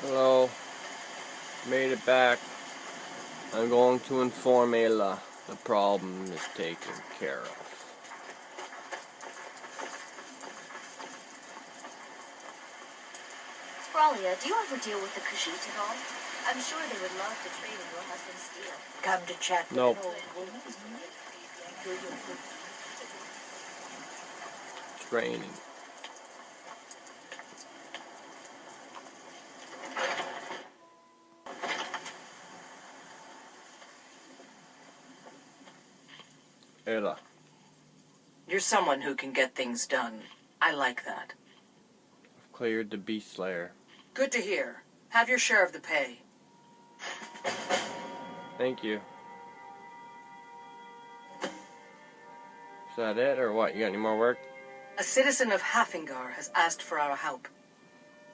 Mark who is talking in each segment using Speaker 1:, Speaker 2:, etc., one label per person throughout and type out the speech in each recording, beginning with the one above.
Speaker 1: Hello, made it back. I'm going to inform Ayla the problem is taken care of.
Speaker 2: Bralia, do you ever deal with the Khajiit at all? I'm sure they would love to trade in your husband's steel.
Speaker 3: Come to chat with
Speaker 1: Nope.
Speaker 3: an old woman.
Speaker 1: Training. Ayla,
Speaker 3: You're someone who can get things done. I like that.
Speaker 1: I've cleared the Beast Slayer.
Speaker 3: Good to hear. Have your share of the pay.
Speaker 1: Thank you. Is that it, or what? You got any more work?
Speaker 3: A citizen of Hafingar has asked for our help.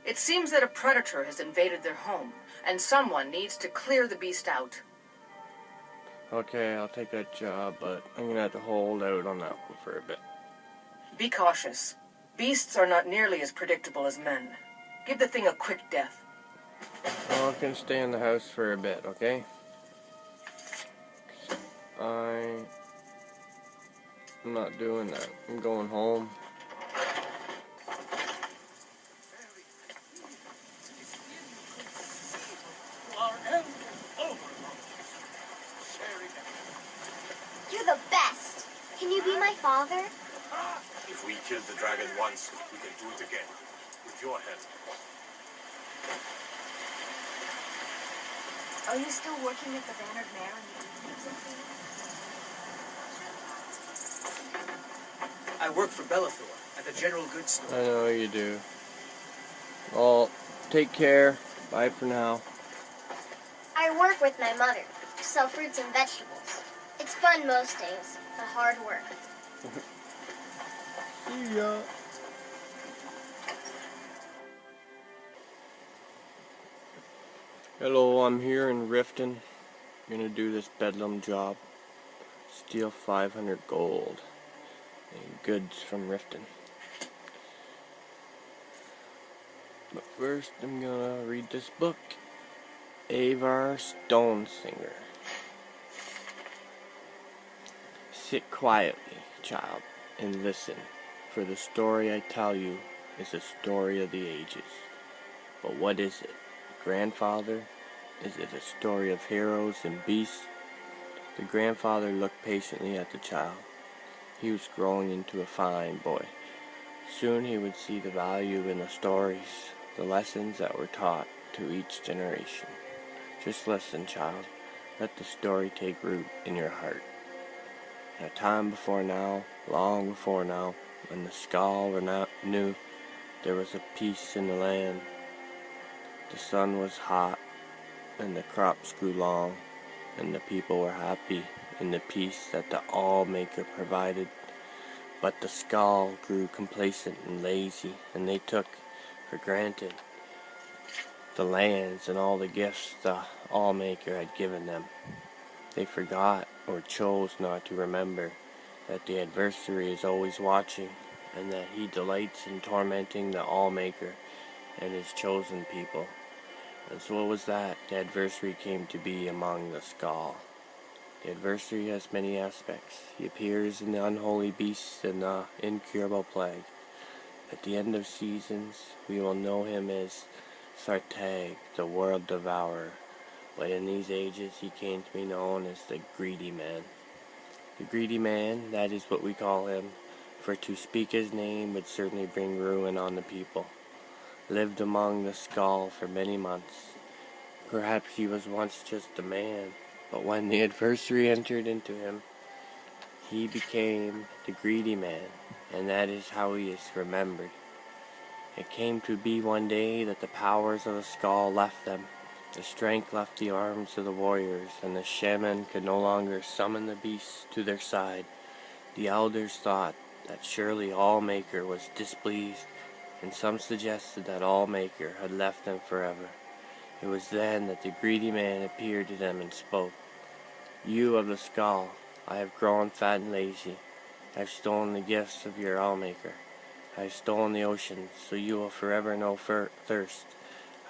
Speaker 3: It seems that a predator has invaded their home, and someone needs to clear the beast out.
Speaker 1: Okay, I'll take that job, but I'm gonna have to hold out on that one for a bit.
Speaker 3: Be cautious. Beasts are not nearly as predictable as men. Give the thing a quick death.
Speaker 1: I'm gonna stay in the house for a bit, okay? I'm not doing that. I'm going home.
Speaker 2: You're the best. Can you be my father?
Speaker 4: If we killed the dragon once, we can do it again. With your help.
Speaker 2: Are you still working at the Bannered Mare in the evenings?
Speaker 5: I work for Bellathor at the general goods store.
Speaker 1: I know you do. Well, take care. Bye for now.
Speaker 6: I work with my mother to sell fruits and vegetables. It's fun most days, but hard work.
Speaker 1: See ya. Hello, I'm here in Riften. I'm gonna do this bedlam job. Steal 500 gold and goods from Riften. But first, I'm gonna read this book. Avar Stonesinger. Sit quietly, child, and listen, for the story I tell you is a story of the ages. But what is it, grandfather? Is it a story of heroes and beasts? The grandfather looked patiently at the child. He was growing into a fine boy. Soon he would see the value in the stories, the lessons that were taught to each generation. Just listen, child. Let the story take root in your heart. In a time before now, long before now, when the Skal knew there was a peace in the land, the sun was hot, and the crops grew long, and the people were happy in the peace that the All-Maker provided. But the Skal grew complacent and lazy, and they took for granted the lands and all the gifts the All-Maker had given them. They forgot or chose not to remember that the adversary is always watching, and that he delights in tormenting the All-Maker and his chosen people. And so it was that the adversary came to be among the Skal. The adversary has many aspects. He appears in the unholy beasts and the incurable plague. At the end of seasons, we will know him as Sartag, the world devourer. But in these ages, he came to be known as the Greedy Man. The Greedy Man, that is what we call him, for to speak his name would certainly bring ruin on the people. Lived among the Skal for many months. Perhaps he was once just a man, but when the adversary entered into him, he became the Greedy Man, and that is how he is remembered. It came to be one day that the powers of the Skal left them. The strength left the arms of the warriors, and the shaman could no longer summon the beasts to their side. The elders thought that surely All-Maker was displeased, and some suggested that All-Maker had left them forever. It was then that the Greedy Man appeared to them and spoke. You of the Skal, I have grown fat and lazy. I have stolen the gifts of your All-Maker. I have stolen the ocean, so you will forever know thirst.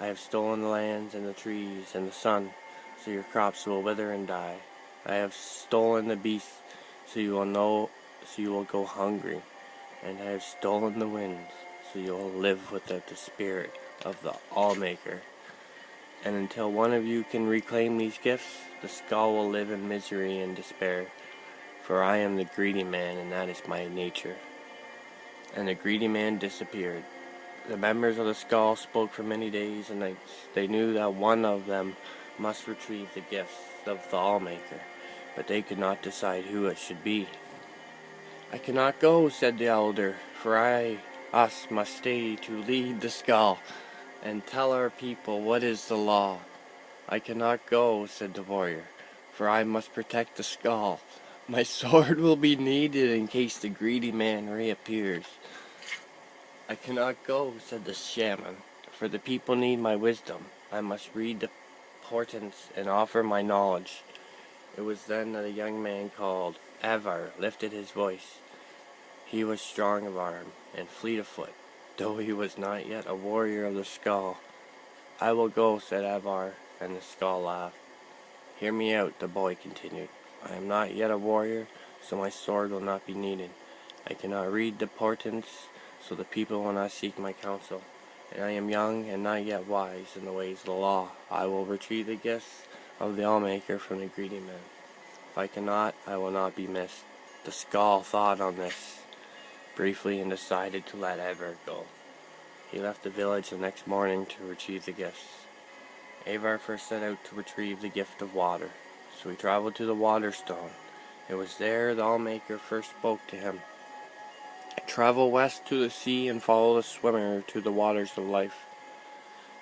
Speaker 1: I have stolen the lands and the trees and the sun, so your crops will wither and die. I have stolen the beasts, so you will go hungry. And I have stolen the winds, so you will live without the spirit of the Allmaker. And until one of you can reclaim these gifts, the skull will live in misery and despair. For I am the greedy man, and that is my nature. And the greedy man disappeared. The members of the skull spoke for many days and nights. They knew that one of them must retrieve the gifts of the Allmaker, but they could not decide who it should be. I cannot go, said the elder, for us must stay to lead the skull and tell our people what is the law. I cannot go, said the warrior, for I must protect the skull. My sword will be needed in case the greedy man reappears. I cannot go, said the shaman, for the people need my wisdom. I must read the portents and offer my knowledge. It was then that a young man called Avar lifted his voice. He was strong of arm and fleet of foot, though he was not yet a warrior of the skull. I will go, said Avar, and the skull laughed. Hear me out, the boy continued. I am not yet a warrior, so my sword will not be needed. I cannot read the portents, so the people will not seek my counsel. And I am young and not yet wise in the ways of the law. I will retrieve the gifts of the Allmaker from the greedy man. If I cannot, I will not be missed. The skull thought on this briefly and decided to let Avar go. He left the village the next morning to retrieve the gifts. Avar first set out to retrieve the gift of water, so he traveled to the water stone. It was there the Allmaker first spoke to him. Travel west to the sea and follow the swimmer to the waters of life.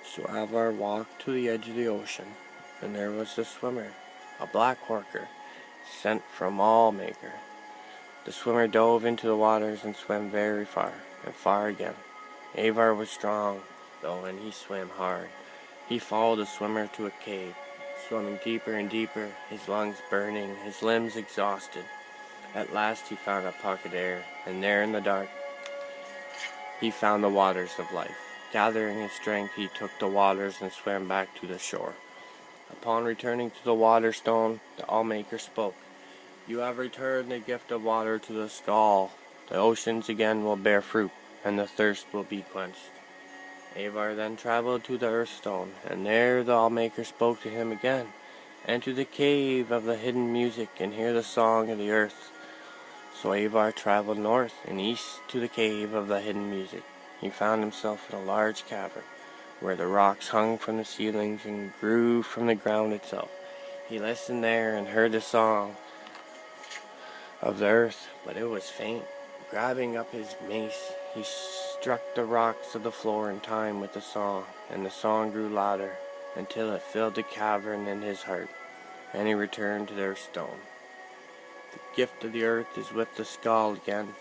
Speaker 1: So Avar walked to the edge of the ocean, and there was the swimmer, a black worker, sent from Allmaker. The swimmer dove into the waters and swam very far, and far again. Avar was strong, though, and he swam hard. He followed the swimmer to a cave, swimming deeper and deeper, his lungs burning, his limbs exhausted. At last he found a pocket of air, and there in the dark he found the waters of life. Gathering his strength, he took the waters and swam back to the shore. Upon returning to the water stone, the Allmaker spoke. You have returned the gift of water to the skull. The oceans again will bear fruit, and the thirst will be quenched. Avar then traveled to the Earthstone, and there the Allmaker spoke to him again. Enter the cave of the hidden music and hear the song of the earth. So Avar traveled north and east to the cave of the hidden music. He found himself in a large cavern, where the rocks hung from the ceilings and grew from the ground itself. He listened there and heard the song of the earth, but it was faint. Grabbing up his mace, he struck the rocks of the floor in time with the song, and the song grew louder until it filled the cavern in his heart, and he returned to their stone. The gift of the earth is with the skull again,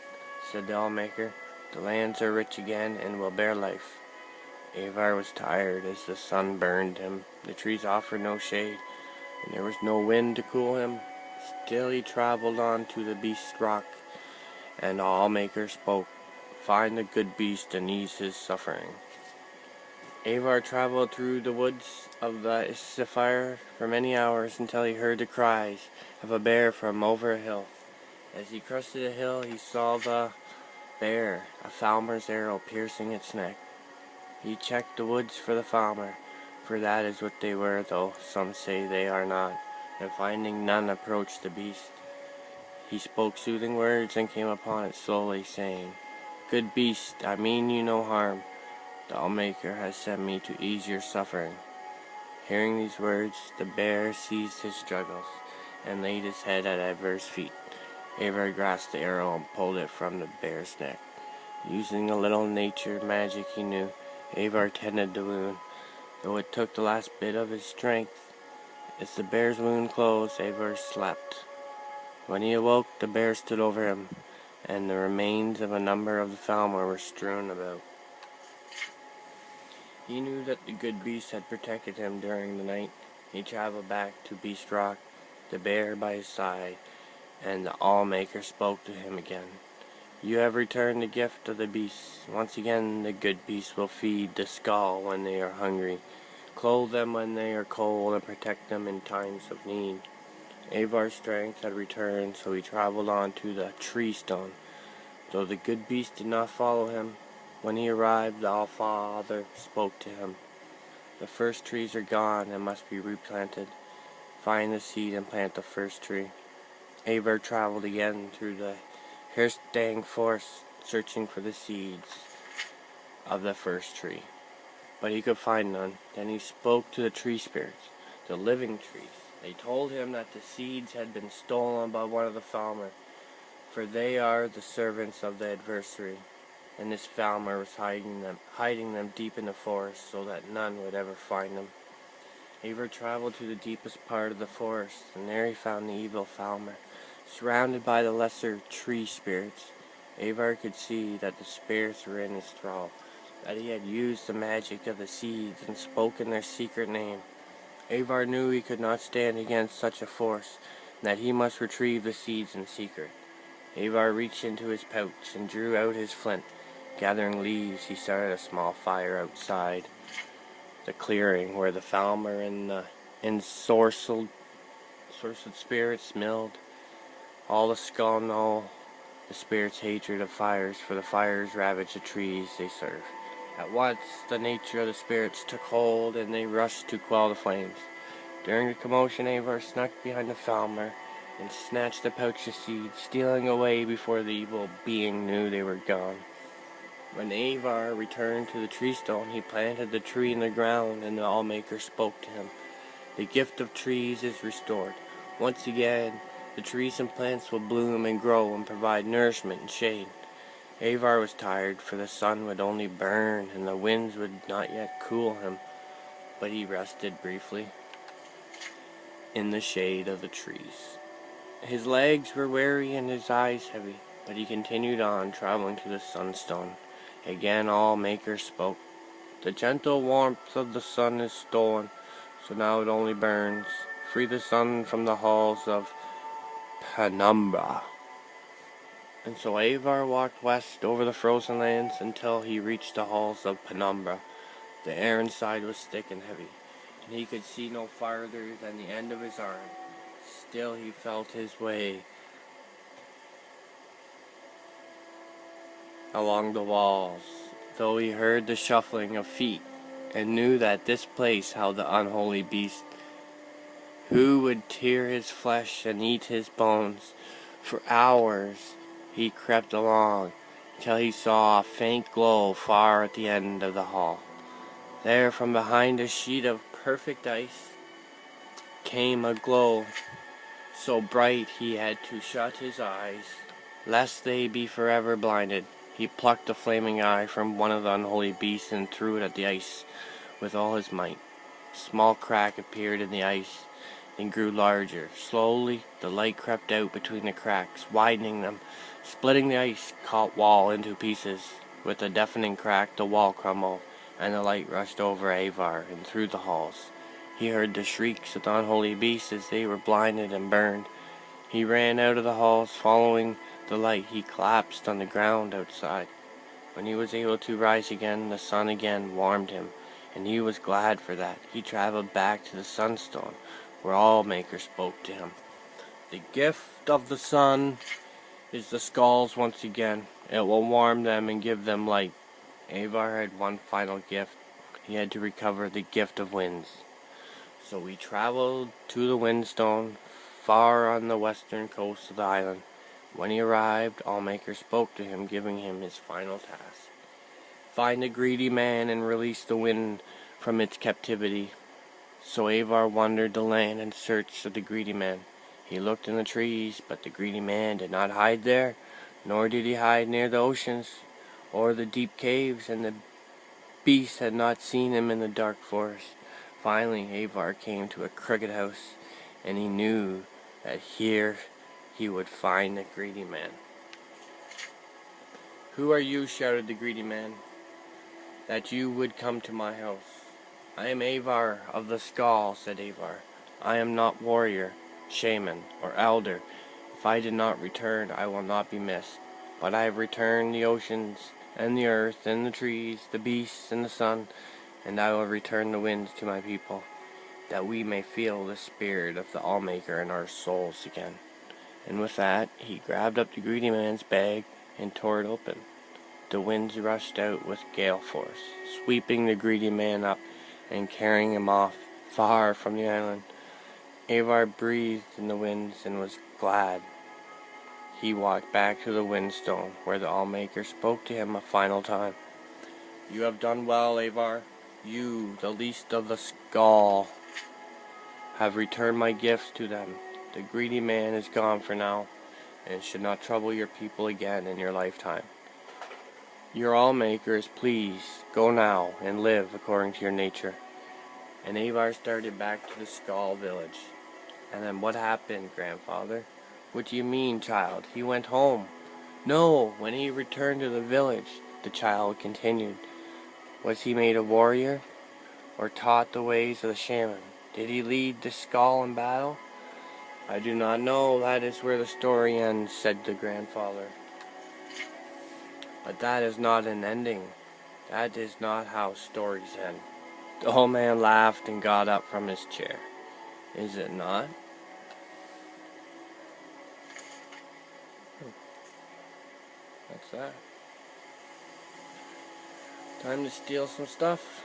Speaker 1: said the Allmaker. The lands are rich again and will bear life. Avar was tired as the sun burned him. The trees offered no shade, and there was no wind to cool him. Still he traveled on to the beast's rock, and the Allmaker spoke. Find the good beast and ease his suffering. Avar traveled through the woods of the Sapphire for many hours until he heard the cries of a bear from over a hill. As he crested a hill, he saw the bear, a falmer's arrow piercing its neck. He checked the woods for the falmer, for that is what they were, though some say they are not, and finding none approached the beast. He spoke soothing words and came upon it slowly, saying, Good beast, I mean you no harm. The Allmaker has sent me to ease your suffering. Hearing these words, the bear ceased his struggles and laid his head at Avar's feet. Avar grasped the arrow and pulled it from the bear's neck. Using a little nature magic he knew, Avar tended the wound, though it took the last bit of his strength. As the bear's wound closed, Avar slept. When he awoke, the bear stood over him, and the remains of a number of the falmer were strewn about. He knew that the good beast had protected him during the night. He traveled back to Beast Rock, the bear by his side, and the Allmaker spoke to him again. You have returned the gift of the beasts. Once again, the good beasts will feed the skull when they are hungry, clothe them when they are cold, and protect them in times of need. Avar's strength had returned, so he traveled on to the tree stone. Though the good beast did not follow him, when he arrived, the All-Father spoke to him. The first trees are gone and must be replanted. Find the seed and plant the first tree. Avar traveled again through the Hirstang forest, searching for the seeds of the first tree. But he could find none. Then he spoke to the tree spirits, the living trees. They told him that the seeds had been stolen by one of the Falmer, for they are the servants of the adversary, and this Falmer was hiding them deep in the forest so that none would ever find them. Avar traveled to the deepest part of the forest, and there he found the evil Falmer, surrounded by the lesser tree spirits. Avar could see that the spirits were in his thrall, that he had used the magic of the seeds and spoken their secret name. Avar knew he could not stand against such a force, and that he must retrieve the seeds in secret. Avar reached into his pouch and drew out his flint. Gathering leaves, he started a small fire outside the clearing where the Falmer and the ensorcelled spirits milled. All the skull know the spirits' hatred of fires, for the fires ravage the trees they serve. At once, the nature of the spirits took hold, and they rushed to quell the flames. During the commotion, Avar snuck behind the Falmer and snatched the pouch of seeds, stealing away before the evil being knew they were gone. When Avar returned to the tree stone, he planted the tree in the ground, and the Allmaker spoke to him. The gift of trees is restored. Once again, the trees and plants will bloom and grow and provide nourishment and shade. Avar was tired, for the sun would only burn and the winds would not yet cool him, but he rested briefly in the shade of the trees. His legs were weary and his eyes heavy, but he continued on, traveling to the sunstone. Again Allmaker spoke. The gentle warmth of the sun is stolen, so now it only burns. Free the sun from the halls of penumbra. And so Avar walked west over the frozen lands until he reached the halls of penumbra. The air inside was thick and heavy, and he could see no farther than the end of his arm. Still he felt his way along the walls, though he heard the shuffling of feet, and knew that this place held the unholy beast, who would tear his flesh and eat his bones. For hours he crept along, till he saw a faint glow far at the end of the hall. There, from behind a sheet of perfect ice, came a glow so bright he had to shut his eyes, lest they be forever blinded. He plucked the flaming eye from one of the unholy beasts and threw it at the ice with all his might. A small crack appeared in the ice and grew larger. Slowly the light crept out between the cracks, widening them, splitting the ice wall into pieces. With a deafening crack the wall crumbled, and the light rushed over Avar and through the halls. He heard the shrieks of the unholy beasts as they were blinded and burned. He ran out of the halls, following the light. He collapsed on the ground outside. When he was able to rise again, the sun again warmed him, and he was glad for that. He traveled back to the sunstone, where Allmaker spoke to him. The gift of the sun is the skulls once again. It will warm them and give them light. Avar had one final gift. He had to recover the gift of winds. So he traveled to the windstone, far on the western coast of the island. When he arrived, Allmaker spoke to him, giving him his final task. Find the greedy man and release the wind from its captivity. So Avar wandered the land in search of the greedy man. He looked in the trees, but the greedy man did not hide there, nor did he hide near the oceans or the deep caves, and the beast had not seen him in the dark forest. Finally, Avar came to a crooked house, and he knew that here he would find the greedy man. "Who are you?" shouted the greedy man, "that you would come to my house?" "I am Avar of the Skull," said Avar. "I am not warrior, shaman, or elder. If I did not return, I will not be missed. But I have returned the oceans, and the earth, and the trees, the beasts, and the sun, and I will return the winds to my people, that we may feel the spirit of the Allmaker in our souls again. And with that, he grabbed up the greedy man's bag and tore it open. The winds rushed out with gale force, sweeping the greedy man up and carrying him off far from the island. Avar breathed in the winds and was glad. He walked back to the windstone, where the Allmaker spoke to him a final time. You have done well, Avar. You, the least of the Skull, have returned my gifts to them. The greedy man is gone for now, and should not trouble your people again in your lifetime. Your Allmaker is pleased. Go now, and live according to your nature. And Avar started back to the Skull village. And then what happened, grandfather? What do you mean, child? He went home. No, when he returned to the village, the child continued. Was he made a warrior? Or taught the ways of the shaman? Did he lead the Skull in battle? I do not know. That is where the story ends, said the grandfather. But that is not an ending. That is not how stories end. The old man laughed and got up from his chair. Is it not? That's that. Time to steal some stuff.